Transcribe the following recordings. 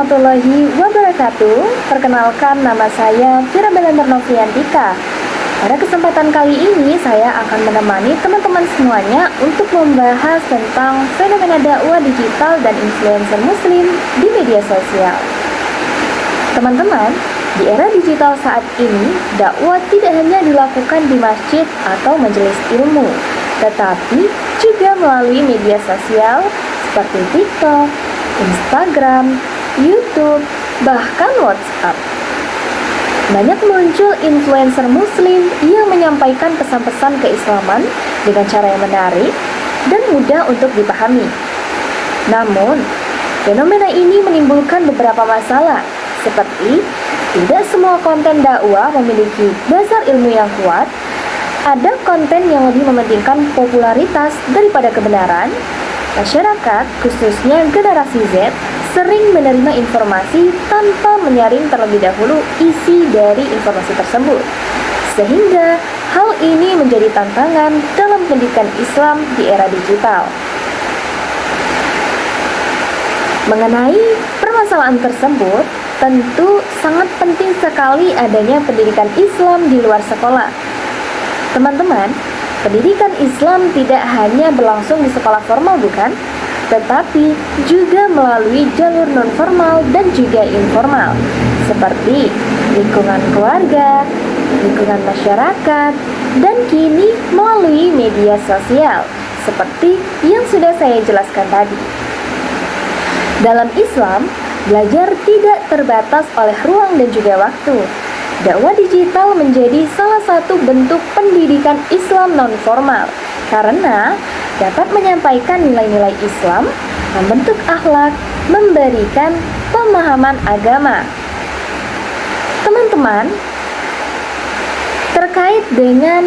warahmatullahi wabarakatuh. Perkenalkan, nama saya Vira Belender Noviantika. Pada kesempatan kali ini saya akan menemani teman-teman semuanya untuk membahas tentang fenomena dakwah digital dan influencer muslim di media sosial. Teman-teman, di era digital saat ini, dakwah tidak hanya dilakukan di masjid atau majelis ilmu, tetapi juga melalui media sosial seperti TikTok, Instagram, YouTube, bahkan WhatsApp. Banyak muncul influencer muslim yang menyampaikan pesan-pesan keislaman dengan cara yang menarik dan mudah untuk dipahami. Namun, fenomena ini menimbulkan beberapa masalah, seperti tidak semua konten dakwah memiliki dasar ilmu yang kuat, ada konten yang lebih mementingkan popularitas daripada kebenaran. Masyarakat, khususnya generasi Z, sering menerima informasi tanpa menyaring terlebih dahulu isi dari informasi tersebut. Sehingga hal ini menjadi tantangan dalam pendidikan Islam di era digital. Mengenai permasalahan tersebut, tentu sangat penting sekali adanya pendidikan Islam di luar sekolah. Teman-teman, pendidikan Islam tidak hanya berlangsung di sekolah formal, bukan? Tetapi juga melalui jalur non-formal dan juga informal, seperti lingkungan keluarga, lingkungan masyarakat, dan kini melalui media sosial, seperti yang sudah saya jelaskan tadi. Dalam Islam, belajar tidak terbatas oleh ruang dan juga waktu. Dakwah digital menjadi salah satu bentuk pendidikan Islam non-formal karena dapat menyampaikan nilai-nilai Islam, membentuk akhlak, memberikan pemahaman agama. Teman-teman, terkait dengan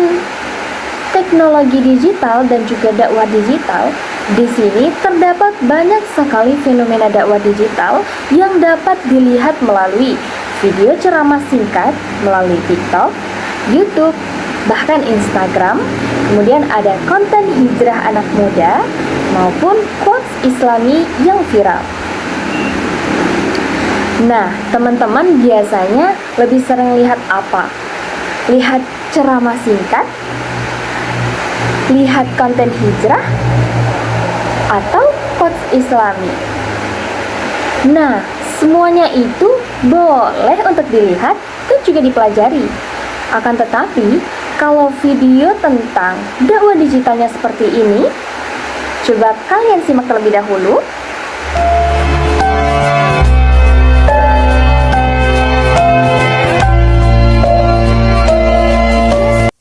teknologi digital dan juga dakwah digital, di sini terdapat banyak sekali fenomena dakwah digital yang dapat dilihat melalui video ceramah singkat melalui TikTok, YouTube, bahkan Instagram. Kemudian ada konten hijrah anak muda maupun quotes Islami yang viral. Nah, teman-teman biasanya lebih sering lihat apa? Lihat ceramah singkat? Lihat konten hijrah? Atau quotes Islami? Nah, semuanya itu boleh untuk dilihat dan juga dipelajari. Akan tetapi, kalau video tentang dakwah digitalnya seperti ini, coba kalian simak terlebih dahulu.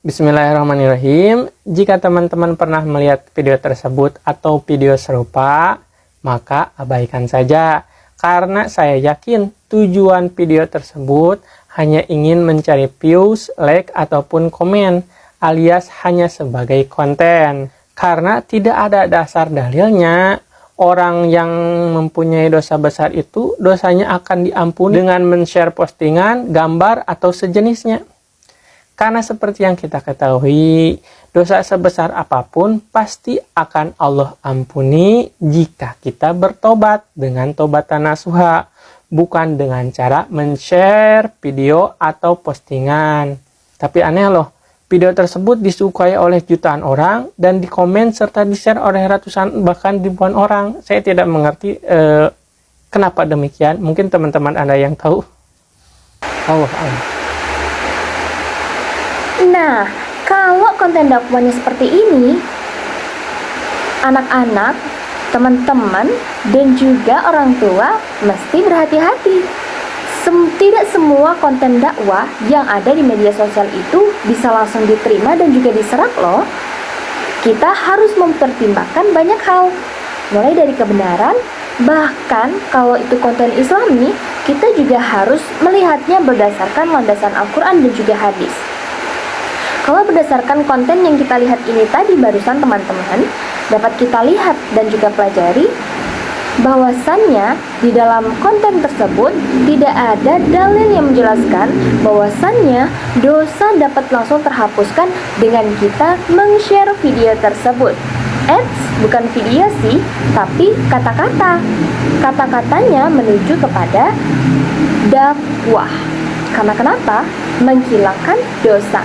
Bismillahirrahmanirrahim. Jika teman-teman pernah melihat video tersebut atau video serupa, maka abaikan saja. Karena saya yakin tujuan video tersebut hanya ingin mencari views, like, ataupun komen, alias hanya sebagai konten. Karena tidak ada dasar dalilnya, orang yang mempunyai dosa besar itu dosanya akan diampuni dengan men-share postingan, gambar, atau sejenisnya. Karena seperti yang kita ketahui, dosa sebesar apapun pasti akan Allah ampuni jika kita bertobat dengan tobatan nasuha, bukan dengan cara men-share video atau postingan. Tapi aneh loh, video tersebut disukai oleh jutaan orang dan dikomen serta di-share oleh ratusan bahkan ribuan orang. Saya tidak mengerti kenapa demikian. Mungkin teman-teman Anda yang tahu. Allah. Nah, kalau konten dakwahnya seperti ini, anak-anak, teman-teman, dan juga orang tua mesti berhati-hati. Tidak semua konten dakwah yang ada di media sosial itu bisa langsung diterima dan juga diserap loh. Kita harus mempertimbangkan banyak hal, mulai dari kebenaran, bahkan kalau itu konten Islami, kita juga harus melihatnya berdasarkan landasan Al-Quran dan juga hadis. Kalau berdasarkan konten yang kita lihat ini tadi barusan teman-teman, dapat kita lihat dan juga pelajari bahwasannya di dalam konten tersebut tidak ada dalil yang menjelaskan bahwasannya dosa dapat langsung terhapuskan dengan kita meng-share video tersebut. Eits, bukan video sih, tapi kata-kata. Kata-katanya menuju kepada dakwah. Karena kenapa? Menghilangkan dosa.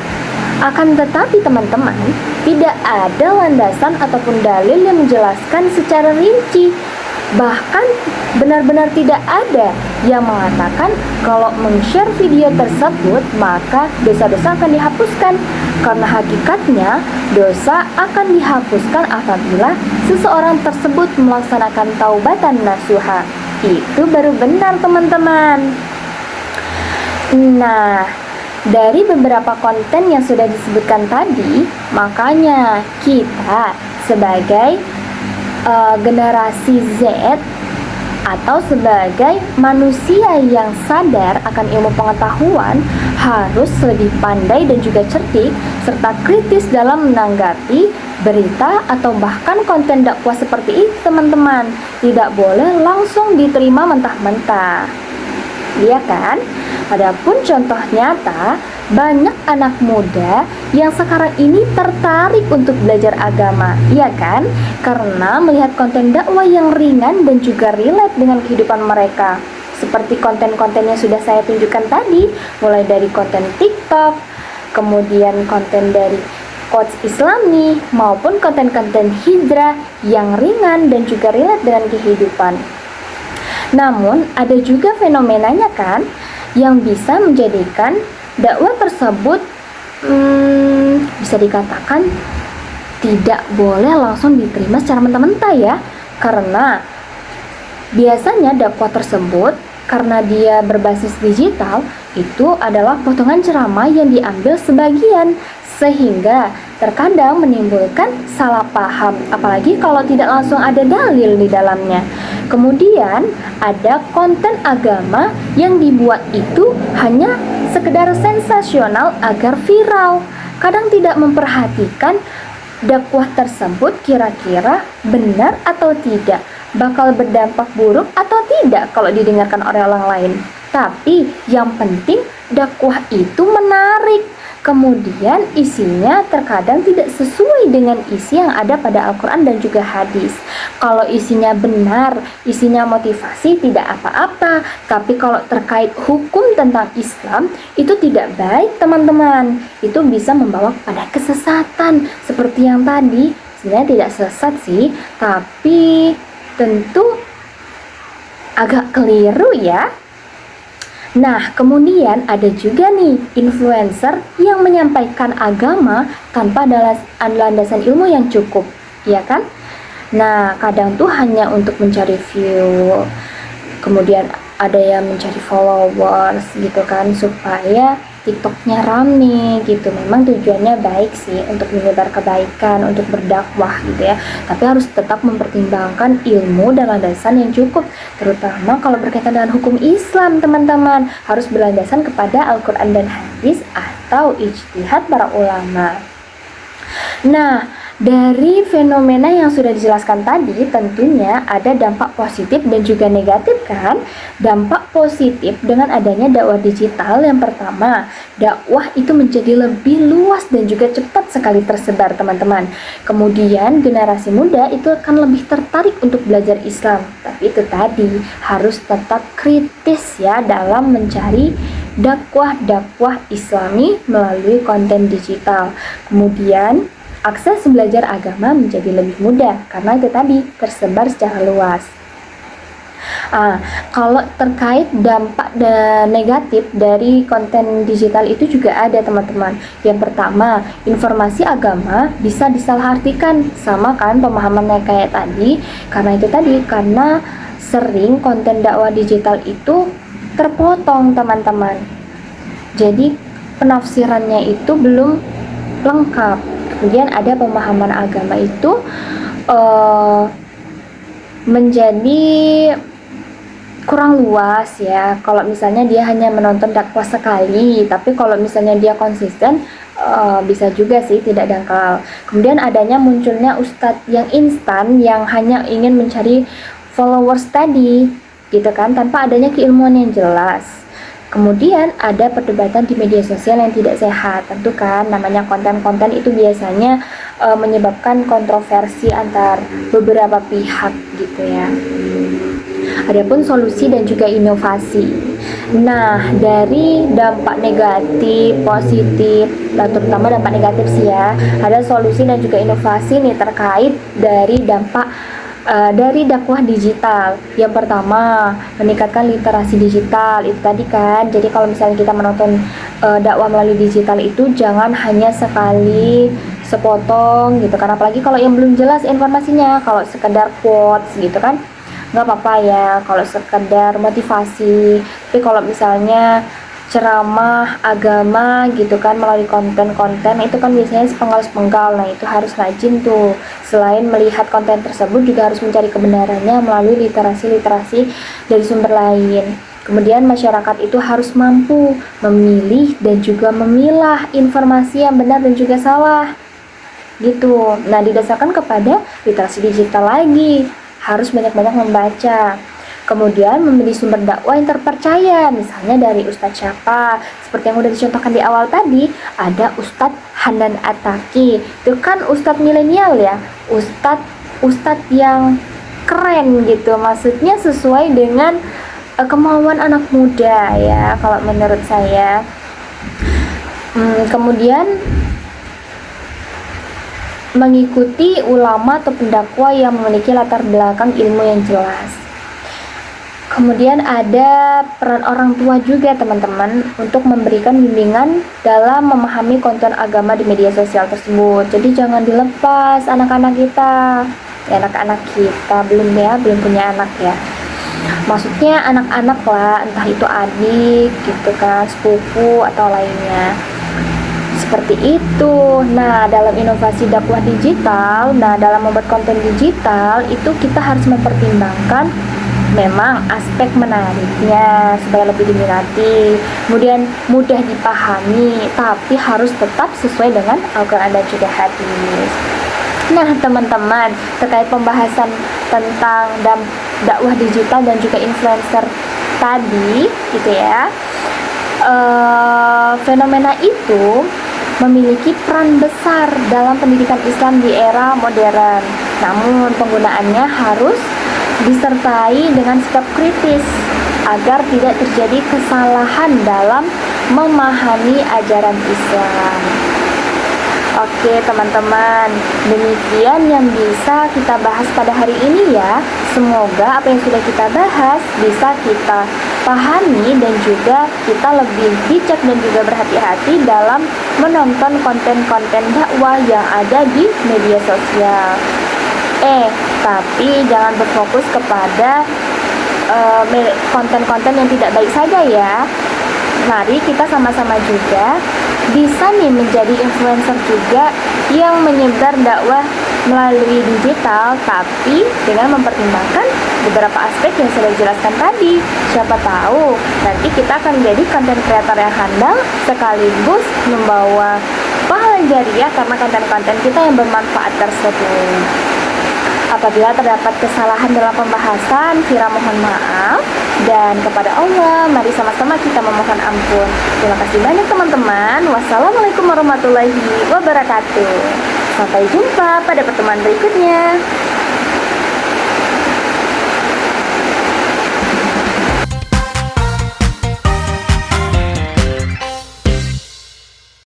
Akan tetapi teman-teman, tidak ada landasan ataupun dalil yang menjelaskan secara rinci. Bahkan benar-benar tidak ada yang mengatakan kalau meng-share video tersebut maka dosa-dosa akan dihapuskan. Karena hakikatnya dosa akan dihapuskan apabila seseorang tersebut melaksanakan taubatan nasuha. Itu baru benar teman-teman. Nah, dari beberapa konten yang sudah disebutkan tadi, makanya kita sebagai generasi Z atau sebagai manusia yang sadar akan ilmu pengetahuan harus lebih pandai dan juga cerdik serta kritis dalam menanggapi berita atau bahkan konten dakwah seperti itu teman-teman. Tidak boleh langsung diterima mentah-mentah. Iya kan? Adapun contoh nyata, banyak anak muda yang sekarang ini tertarik untuk belajar agama, iya kan? Karena melihat konten dakwah yang ringan dan juga relate dengan kehidupan mereka. Seperti konten-konten yang sudah saya tunjukkan tadi, mulai dari konten TikTok, kemudian konten dari coach Islami, maupun konten-konten hijrah yang ringan dan juga relate dengan kehidupan. Namun, ada juga fenomenanya kan, yang bisa menjadikan dakwah tersebut bisa dikatakan tidak boleh langsung diterima secara mentah-mentah ya. Karena biasanya dakwah tersebut karena dia berbasis digital itu adalah potongan ceramah yang diambil sebagian, sehingga terkadang menimbulkan salah paham, apalagi kalau tidak langsung ada dalil di dalamnya. Kemudian ada konten agama yang dibuat itu hanya sekedar sensasional agar viral. Kadang tidak memperhatikan dakwah tersebut kira-kira benar atau tidak, bakal berdampak buruk atau tidak kalau didengarkan oleh orang lain. Tapi yang penting dakwah itu menarik. Kemudian isinya terkadang tidak sesuai dengan isi yang ada pada Al-Quran dan juga hadis. Kalau isinya benar, isinya motivasi, tidak apa-apa. Tapi kalau terkait hukum tentang Islam, itu tidak baik teman-teman. Itu bisa membawa pada kesesatan. Seperti yang tadi, sebenarnya tidak sesat sih, tapi tentu agak keliru ya. Nah, kemudian ada juga nih influencer yang menyampaikan agama tanpa landasan ilmu yang cukup, ya kan? Nah, kadang tuh hanya untuk mencari view, kemudian ada yang mencari followers gitu kan, supaya TikToknya rame gitu. Memang tujuannya baik sih, untuk menyebar kebaikan, untuk berdakwah gitu ya. Tapi harus tetap mempertimbangkan ilmu dan landasan yang cukup, terutama kalau berkaitan dengan hukum Islam teman-teman. Harus berlandasan kepada Al-Quran dan hadis atau ijtihad para ulama. Nah, dari fenomena yang sudah dijelaskan tadi, tentunya ada dampak positif dan juga negatif kan? Dampak positif dengan adanya dakwah digital, yang pertama, dakwah itu menjadi lebih luas dan juga cepat sekali tersebar teman-teman. Kemudian generasi muda itu akan lebih tertarik untuk belajar Islam. Tapi itu tadi, harus tetap kritis ya dalam mencari dakwah-dakwah Islami melalui konten digital. Kemudian akses belajar agama menjadi lebih mudah karena itu tadi tersebar secara luas. Kalau terkait dampak negatif dari konten digital itu juga ada teman-teman. Yang pertama, informasi agama bisa disalahartikan, sama kan pemahamannya kayak tadi. Karena itu tadi, karena sering konten dakwah digital itu terpotong teman-teman. Jadi penafsirannya itu belum lengkap. Kemudian ada pemahaman agama itu menjadi kurang luas ya. Kalau misalnya dia hanya menonton dakwah sekali, tapi kalau misalnya dia konsisten, bisa juga sih tidak dangkal. Kemudian adanya munculnya ustadz yang instan yang hanya ingin mencari followers tadi, gitu kan, tanpa adanya keilmuan yang jelas. Kemudian ada perdebatan di media sosial yang tidak sehat. Tentu kan namanya konten-konten itu biasanya menyebabkan kontroversi antar beberapa pihak gitu ya. Adapun solusi dan juga inovasi. Nah, dari dampak negatif, positif, terutama dampak negatif sih ya, ada solusi dan juga inovasi nih terkait dari dampak dari dakwah digital. Yang pertama, meningkatkan literasi digital. Itu tadi kan. Jadi kalau misalnya kita menonton dakwah melalui digital itu jangan hanya sekali sepotong gitu kan. Apalagi kalau yang belum jelas informasinya, kalau sekedar quotes gitu kan, nggak apa-apa ya kalau sekedar motivasi. Tapi kalau misalnya ceramah agama gitu kan melalui konten-konten itu kan biasanya sepenggal-sepenggal. Nah itu harus rajin tuh, selain melihat konten tersebut juga harus mencari kebenarannya melalui literasi-literasi dari sumber lain. Kemudian masyarakat itu harus mampu memilih dan juga memilah informasi yang benar dan juga salah gitu. Nah didasarkan kepada literasi digital lagi, harus banyak-banyak membaca. Kemudian memilih sumber dakwah yang terpercaya, misalnya dari Ustadz siapa, seperti yang udah dicontohkan di awal tadi, ada Ustadz Hanan Ataki, itu kan Ustadz milenial ya, Ustadz yang keren gitu, maksudnya sesuai dengan kemauan anak muda ya, kalau menurut saya. Kemudian mengikuti ulama atau pendakwa yang memiliki latar belakang ilmu yang jelas. Kemudian ada peran orang tua juga teman-teman untuk memberikan bimbingan dalam memahami konten agama di media sosial tersebut. Jadi jangan dilepas anak-anak kita. Ya, anak-anak kita belum punya anak ya. Maksudnya anak-anak lah, entah itu adik gitu kan, sepupu atau lainnya. Seperti itu. Nah, dalam inovasi dakwah digital, dalam membuat konten digital itu kita harus mempertimbangkan memang aspek menariknya supaya lebih diminati, kemudian mudah dipahami, tapi harus tetap sesuai dengan Al-Quran dan juga hadis. Nah, teman-teman, terkait pembahasan tentang dakwah digital dan juga influencer tadi, gitu ya, fenomena itu memiliki peran besar dalam pendidikan Islam di era modern. Namun, penggunaannya harus disertai dengan sikap kritis agar tidak terjadi kesalahan dalam memahami ajaran Islam. Oke teman-teman, demikian yang bisa kita bahas pada hari ini ya. Semoga apa yang sudah kita bahas bisa kita pahami dan juga kita lebih bijak dan juga berhati-hati dalam menonton konten-konten dakwah yang ada di media sosial. Tapi jangan berfokus kepada konten-konten yang tidak baik saja ya. Mari kita sama-sama juga bisa nih menjadi influencer juga yang menyebar dakwah melalui digital, tapi dengan mempertimbangkan beberapa aspek yang sudah dijelaskan tadi. Siapa tahu nanti kita akan menjadi konten kreator yang handal sekaligus membawa pahala jariah karena konten-konten kita yang bermanfaat tersebut. Apabila terdapat kesalahan dalam pembahasan, Vira mohon maaf, dan kepada Allah mari sama-sama kita memohon ampun. Terima kasih banyak teman-teman. Wassalamualaikum warahmatullahi wabarakatuh. Sampai jumpa pada pertemuan berikutnya.